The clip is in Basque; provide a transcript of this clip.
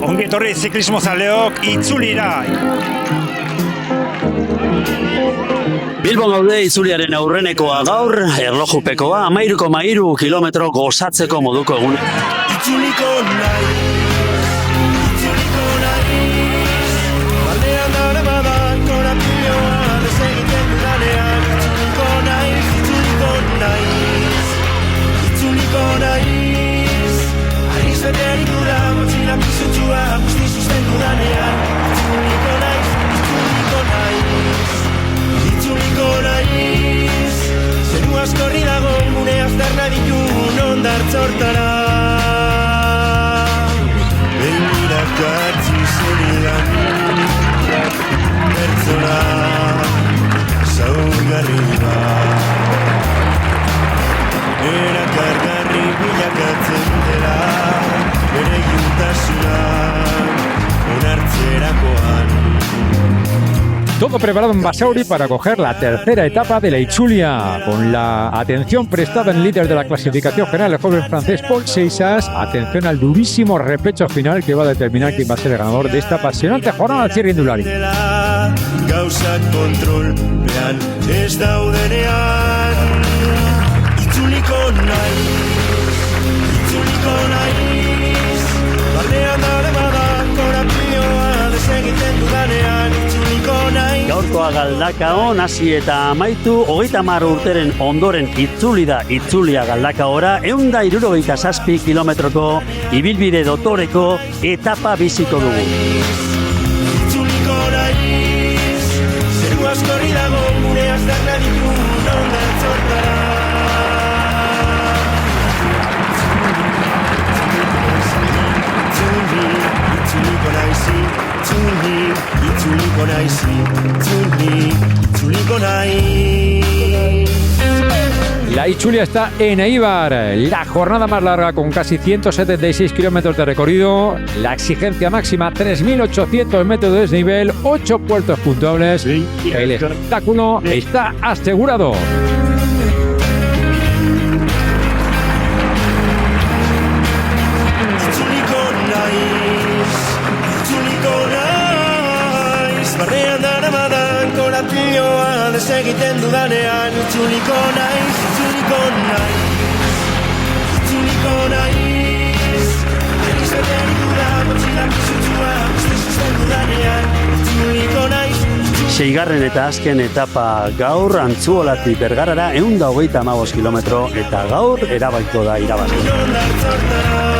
Ongi etorri ziklismo zaleok itzulira. Bilbon gaude itzuliaren aurrenekoa gaur, erlojupekoa 13,3 kilometro gozatzeko moduko egun. Itzuliko nahi, baldean daure badan korapioa, desegiten dudanean, itzuliko nahiz, ariz beterik dura, motxila pizutsua, guzti susten dudanean, itzuliko nahiz, zeru askorri dago, gure azterna ditun ondartzortara. Katzi zoridan pertsona zaurgarri erakargarri bilakatzen dela bere juntasuna onartzerakoan. Todo preparado en Basauri para coger la tercera etapa de la Itzulia, con la atención prestada en el líder de la clasificación general, el joven francés Paul Seixas. Atención al durísimo repecho final que va a determinar quién va a ser el ganador de esta apasionante jornada al Thierry Indulari. Gauzak kontrolpean ez daudenean, itzuliko naiz, barnean daure badan korapioa, desegiten dudanean, itzuliko naiz. Gaurkoa Galdakaon hasi eta amaitu, 30 urteren ondoren itzuli da Itzulia Galdakaora, 167 kilometroko ibilbide dotoreko etapa biziko dugu. Itzuliko naiz, zeru askorri dago, gure azterna ditun ondartzortara. Itzuliko naiz. La Itzulia está en Eibar, la jornada más larga con casi 176 kilómetros de recorrido, la exigencia máxima 3.800 metros de desnivel, 8 puertos puntuables. El espectáculo está asegurado. Barrean daramadan korapioa, desegiten dudanean, itzuliko naiz. Ariz beterik dura, motxila pizutsua, guzti susten dudanean, itzuliko naiz. Seigarren eta azken etapa gaur Antzuolatik Bergarara 135 kilometro eta gaur erabakiko da irabazlea.